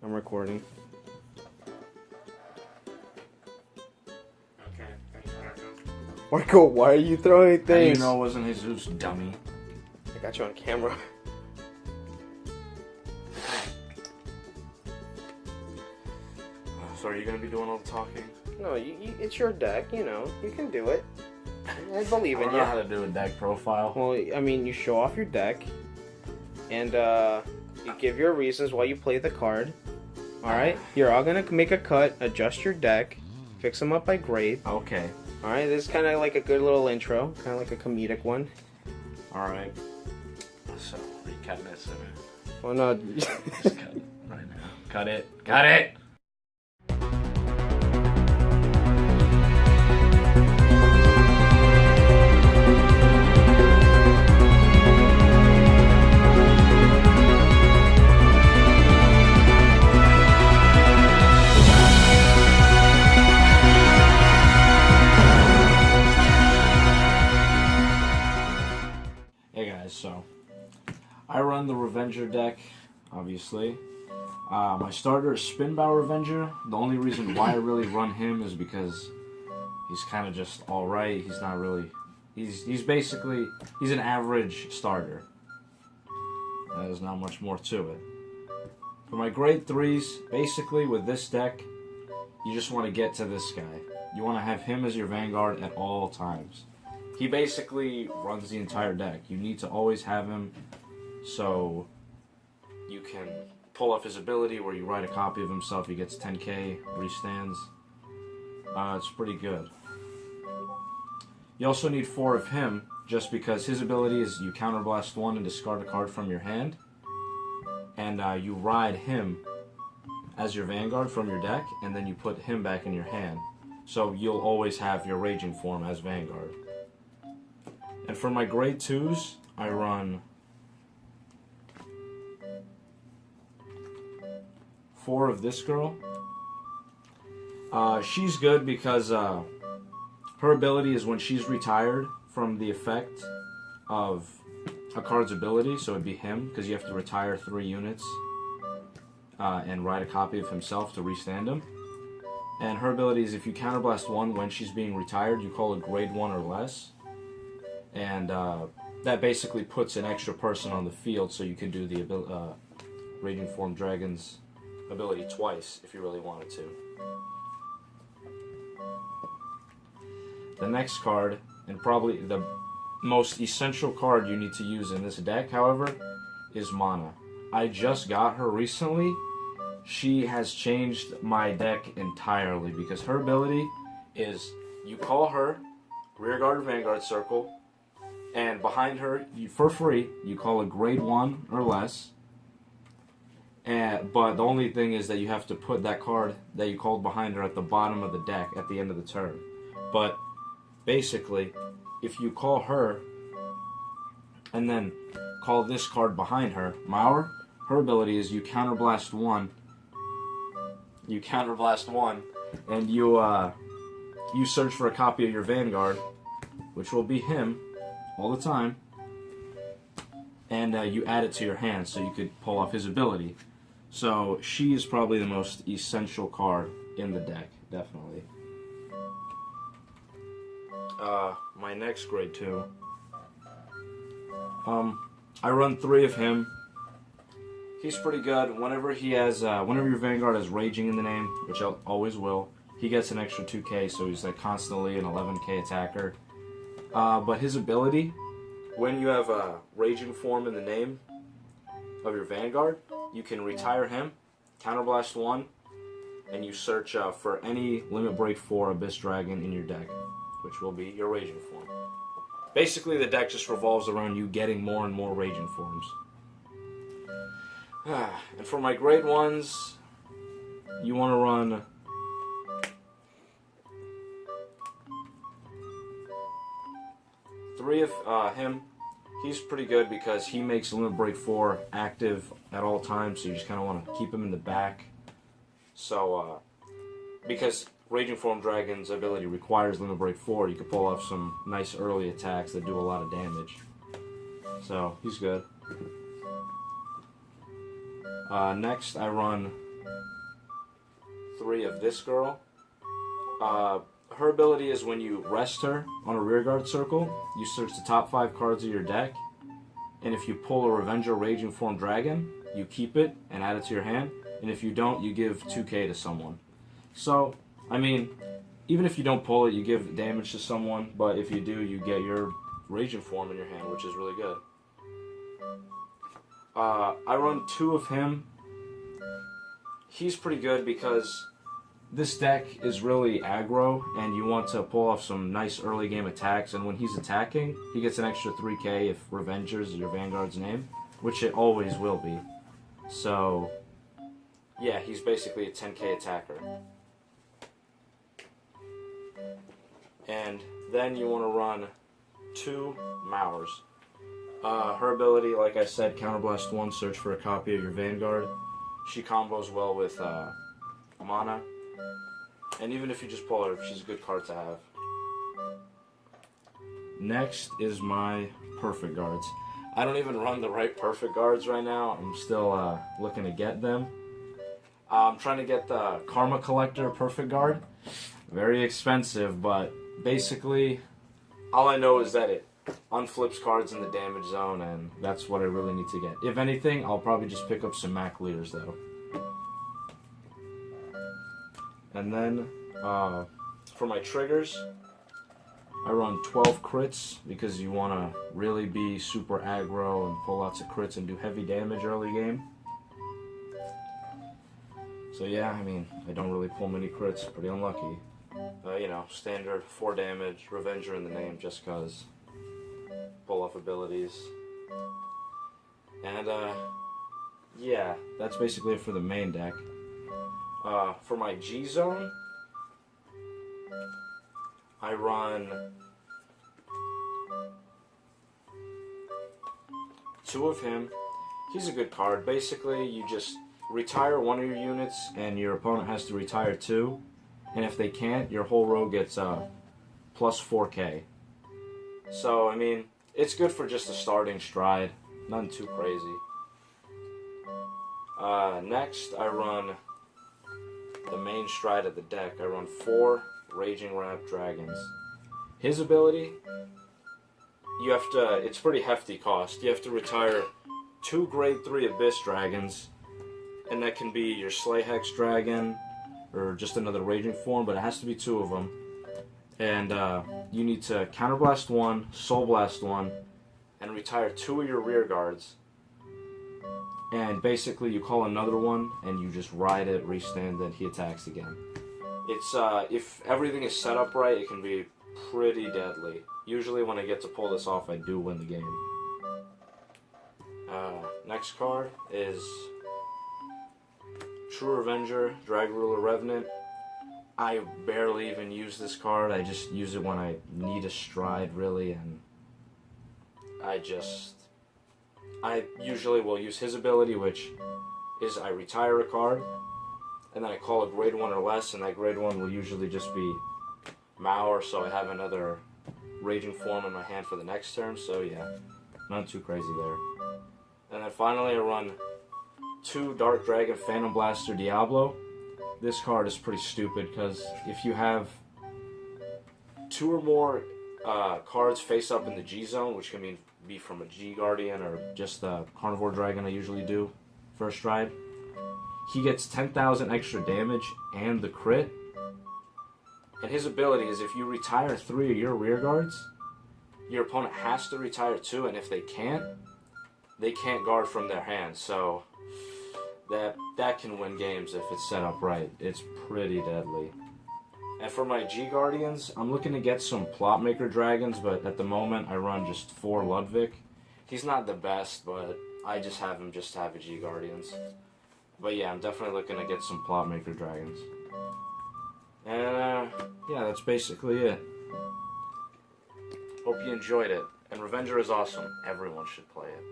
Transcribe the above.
I'm recording. Okay, thanks, Marco. Marco, why are you throwing How things? you know it wasn't Jesus, dummy? I got you on camera. So are you gonna be doing all the talking? No, it's your deck, you know. You can do it. I believe I in don't you. know how to do a deck profile. Well, I mean, you show off your deck, and you give your reasons why you play the card. Alright? You're all gonna make a cut, adjust your deck, fix them up by grade. Okay. Alright, this is kind of like a good little intro, kind of like a comedic one. Alright. So, are you cutting this? Well, no. Just cut it right now. Cut it. Cut it! Hey guys, so I run the Revenger deck, obviously. My starter is Spinbow Revenger. The only reason why I really run him is because he's kind of just alright. He's not really... He's basically... He's an average starter. There's not much more to it. For my grade 3s, basically with this deck, you just want to get to this guy. You want to have him as your Vanguard at all times. He basically runs the entire deck. You need to always have him so you can pull off his ability where you write a copy of himself. He gets 10k, restands. It's pretty good. You also need 4 of him just because his ability is you counterblast 1 and discard a card from your hand. And you ride him as your Vanguard from your deck and then you put him back in your hand. So you'll always have your Raging Form as Vanguard. And for my grade 2s, I run 4 of this girl. She's good because her ability is when she's retired from the effect of a card's ability, so it'd be him, because you have to retire 3 units and write a copy of himself to restand him. And her ability is if you counterblast 1 when she's being retired, you call it grade 1 or less. And that basically puts an extra person on the field so you can do the Raging Form Dragon's ability twice if you really wanted to. The next card, and probably the most essential card you need to use in this deck, however, is Mana. I just got her recently. She has changed my deck entirely because her ability is you call her, Rearguard or Vanguard Circle, and behind her, for free, you call a grade 1 or less. But the only thing is that you have to put that card that you called behind her at the bottom of the deck at the end of the turn. But basically, if you call her and then call this card behind her, Maur, her ability is you counterblast 1. You counterblast 1, and you search for a copy of your Vanguard, which will be him all the time, and you add it to your hand so you could pull off his ability. So she is probably the most essential card in the deck, definitely. My next grade 2. I run 3 of him. He's pretty good. Whenever he has, whenever your Vanguard has Raging in the name, which I always will, he gets an extra 2k, so he's like constantly an 11k attacker. But his ability, when you have a Raging Form in the name of your Vanguard, you can retire him, counterblast 1, and you search for any Limit Break 4 Abyss Dragon in your deck, which will be your Raging Form. Basically, the deck just revolves around you getting more and more Raging Forms. And for my grade 1s, you want to run three of him. He's pretty good because he makes Limit Break 4 active at all times, so you just kind of want to keep him in the back. So, because Raging Form Dragon's ability requires Limit Break 4, you can pull off some nice early attacks that do a lot of damage. So, he's good. Next, I run 3 of this girl. Her ability is when you rest her on a rearguard circle, you search the top 5 cards of your deck, and if you pull a Revenger Raging Form Dragon, you keep it and add it to your hand, and if you don't, you give 2k to someone. So, I mean, even if you don't pull it, you give damage to someone, but if you do, you get your Raging Form in your hand, which is really good. I run 2 of him. He's pretty good because this deck is really aggro, and you want to pull off some nice early game attacks, and when he's attacking, he gets an extra 3k if Revenger's your Vanguard's name, which it always will be. So, yeah, he's basically a 10k attacker. And then you want to run 2 Mowers. Her ability, like I said, Counterblast 1, search for a copy of your Vanguard. She combos well with mana. And even if you just pull her, she's a good card to have. Next is my Perfect Guards. I don't even run the right Perfect Guards right now. I'm still looking to get them. I'm trying to get the Karma Collector Perfect Guard. Very expensive, but basically, all I know is that it unflips cards in the damage zone, and that's what I really need to get. If anything, I'll probably just pick up some Mac Leaders, though. And then, for my triggers, I run 12 crits because you want to really be super aggro and pull lots of crits and do heavy damage early game. So yeah, I mean, I don't really pull many crits, pretty unlucky. You know, standard 4 damage, Revenger in the name just cause. Pull off abilities. And yeah, that's basically it for the main deck. For my G-Zone, I run 2 of him. He's a good card. Basically, you just retire 1 of your units, and your opponent has to retire 2. And if they can't, your whole row gets plus 4k. So, I mean, it's good for just a starting stride. Nothing too crazy. Next, I run the main stride of the deck. I run 4 Raging Wrath Dragons. His ability, you have to, it's pretty hefty cost. You have to retire 2 grade 3 Abyss Dragons, and that can be your Slay Hex Dragon, or just another Raging Form, but it has to be 2 of them. And you need to Counterblast 1, Soul Blast 1, and retire 2 of your rear guards. And basically you call another one, and you just ride it, restand it, he attacks again. It's, if everything is set up right, it can be pretty deadly. Usually when I get to pull this off, I do win the game. Next card is True Revenger, Drag Ruler Revenant. I barely even use this card. I just use it when I need a stride, really, and I usually will use his ability, which is I retire a card, and then I call a grade 1 or less, and that grade 1 will usually just be Mauer, so I have another Raging Form in my hand for the next turn, so yeah, not too crazy there. And then finally I run 2 Dark Dragon Phantom Blaster Diablo. This card is pretty stupid because if you have 2 or more cards face up in the G zone, which can be from a G Guardian or just the Carnivore Dragon I usually do first stride, he gets 10,000 extra damage and the crit. And his ability is if you retire 3 of your rear guards, your opponent has to retire 2, and if they can't guard from their hand. So that can win games if it's set up right. It's pretty deadly. And for my G Guardians, I'm looking to get some Plotmaker Dragons, but at the moment I run just 4 Ludwig. He's not the best, but I just have him just to have a G Guardians. But yeah, I'm definitely looking to get some Plotmaker Dragons. And yeah, that's basically it. Hope you enjoyed it. And Revenger is awesome. Everyone should play it.